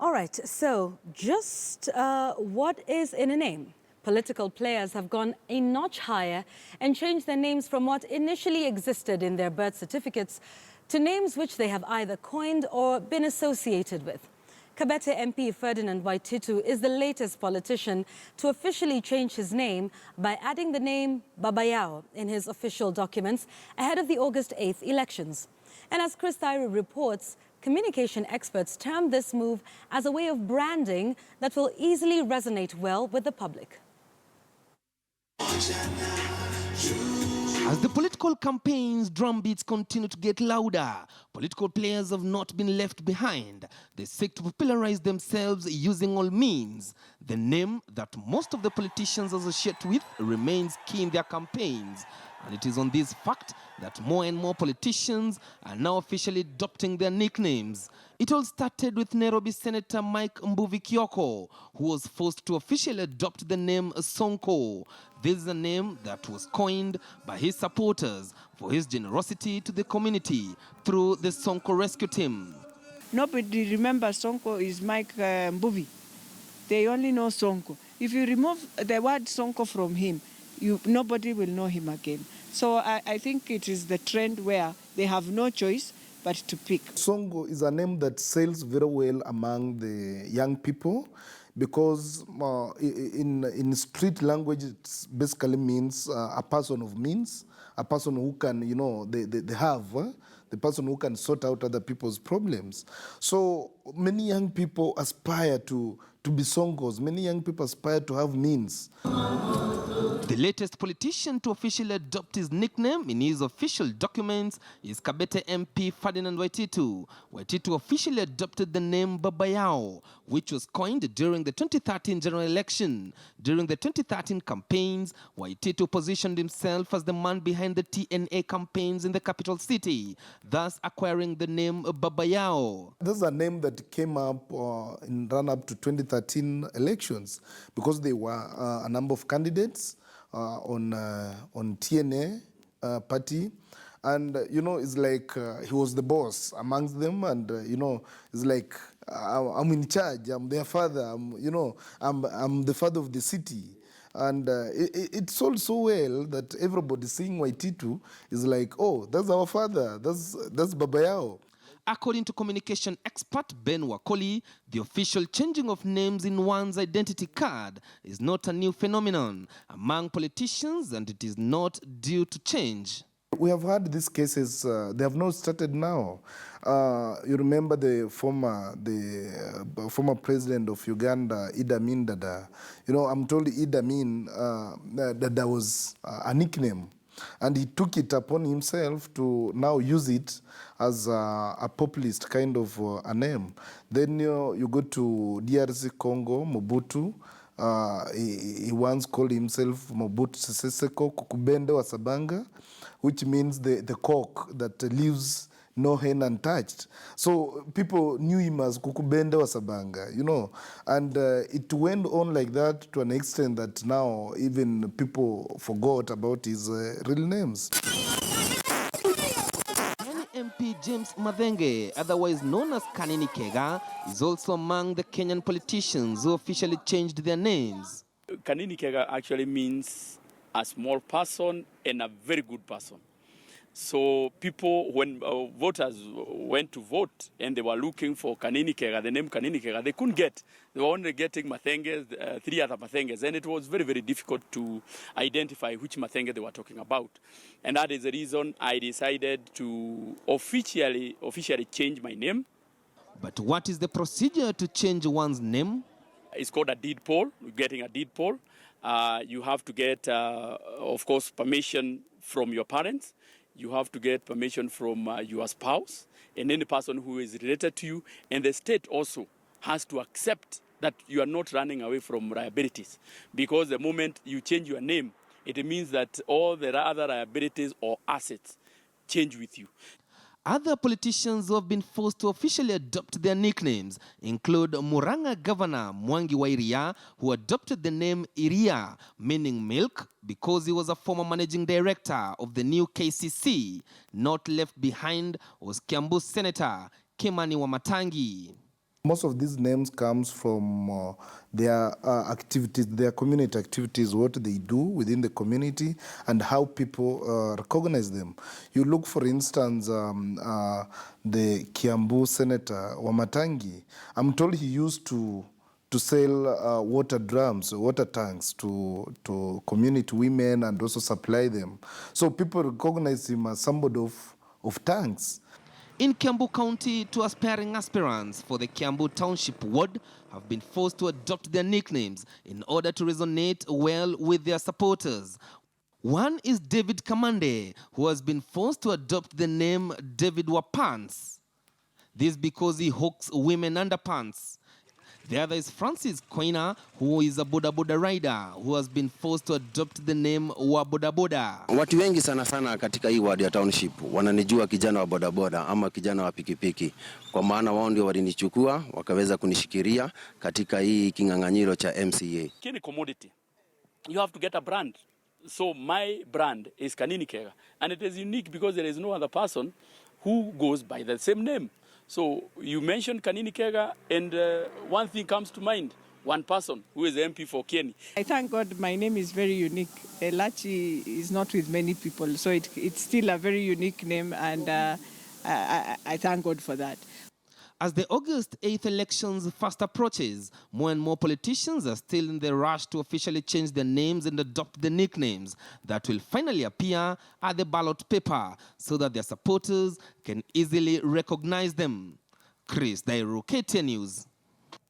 All right, so just what is in a name? Political players have gone a notch higher and changed their names from what initially existed in their birth certificates to names which they have either coined or been associated with. Kabete MP Ferdinard Waititu is the latest politician to officially change his name by adding the name Babayao in his official documents ahead of the August 8th elections. And as Chris Thairu reports, communication experts term this move as a way of branding that will easily resonate well with the public. As the political campaign's drumbeats continue to get louder, political players have not been left behind. They seek to popularize themselves using all means. The name that most of the politicians associate with remains key in their campaigns. And it is on this fact that more and more politicians are now officially adopting their nicknames. It all started with Nairobi Senator Mike Mbuvi Kioko, who was forced to officially adopt the name Sonko. This is a name that was coined by his supporters for his generosity to the community through the Sonko Rescue Team. Nobody remembers Sonko is Mike Mbuvi. They only know Sonko. If you remove the word Sonko from him, nobody will know him again. So I think it is the trend where they have no choice but to pick. Sonko is a name that sells very well among the young people because in street language it basically means a person of means, a person who can, the person who can sort out other people's problems. So many young people aspire to be Sonkos. Many young people aspire to have means. The latest politician to officially adopt his nickname in his official documents is Kabete MP Ferdinard Waititu. Waititu officially adopted the name Babayao, which was coined during the 2013 general election. During the 2013 campaigns, Waititu positioned himself as the man behind the TNA campaigns in the capital city, thus acquiring the name Babayao. This is a name that came up in run-up to 2013 elections because there were a number of candidates on TNA party, and it's like he was the boss amongst them, and it's like I'm in charge, I'm their father, I'm the father of the city. And it sold so well that everybody seeing Waititu is like, oh, that's our father, that's Babayao. According to communication expert Ben Wakoli, the official changing of names in one's identity card is not a new phenomenon among politicians, and it is not due to change. We have had these cases, they have not started now. You remember the former president of Uganda, Idi Amin Dada. I'm told Idi Amin Dada was a nickname, and he took it upon himself to now use it as a populist kind of a name. Then you go to DRC Congo, Mobutu. He once called himself Mobutu Sese Seko Kukubende wa Sabanga, which means the cock that leaves no hen untouched. So people knew him as Kukubende wa Sabanga, and it went on like that to an extent that now even people forgot about his real names. MP James Mathenge, otherwise known as Kanini Kega, is also among the Kenyan politicians who officially changed their names. Kanini Kega actually means a small person and a very good person. So people, when voters went to vote and they were looking for Kanini Kega, the name Kanini Kega, they couldn't get. They were only getting Mathenges, three other Mathenges, and it was very, very difficult to identify which Mathenge they were talking about. And that is the reason I decided to officially change my name. But what is the procedure to change one's name? It's called a deed poll. Getting a deed poll. You have to get, of course, permission from your parents. You have to get permission from your spouse and any person who is related to you. And the state also has to accept that you are not running away from liabilities. Because the moment you change your name, it means that all the other liabilities or assets change with you. Other politicians who have been forced to officially adopt their nicknames include Murang'a Governor Mwangi wa Iria, who adopted the name Iria, meaning milk, because he was a former managing director of the new KCC. Not left behind was Kiambu Senator Kimani Wamatangi. Most of these names comes from their activities, their community activities, what they do within the community and how people recognize them. You look, for instance, the Kiambu Senator Wamatangi. I'm told he used to sell water drums, water tanks to community women and also supply them. So people recognize him as somebody of tanks. In Kiambu County, two aspiring aspirants for the Kiambu Township Ward have been forced to adopt their nicknames in order to resonate well with their supporters. One is David Kamande, who has been forced to adopt the name David Wapants. This because he hawks women underpants. The other is Francis Koina, who is a boda boda rider, who has been forced to adopt the name wa boda boda. Watu wengi sana sana katika hii ward ya township wananijua kijana wa boda boda ama kijana wa pikipiki, kwa maana wao ndio walinichukua wakaweza kunishikiria katika hii kinganganyiro cha MCA. Kini commodity, you have to get a brand. So my brand is Kanini Kega, and it is unique because there is no other person who goes by the same name. So you mentioned Kanini Kega, and one thing comes to mind, one person who is the MP for Kieni. I thank God my name is very unique. Lachi is not with many people, so it's still a very unique name, and I thank God for that. As the August 8th elections fast approaches, more and more politicians are still in the rush to officially change their names and adopt the nicknames that will finally appear at the ballot paper so that their supporters can easily recognize them. Chris Thairu, KTN News.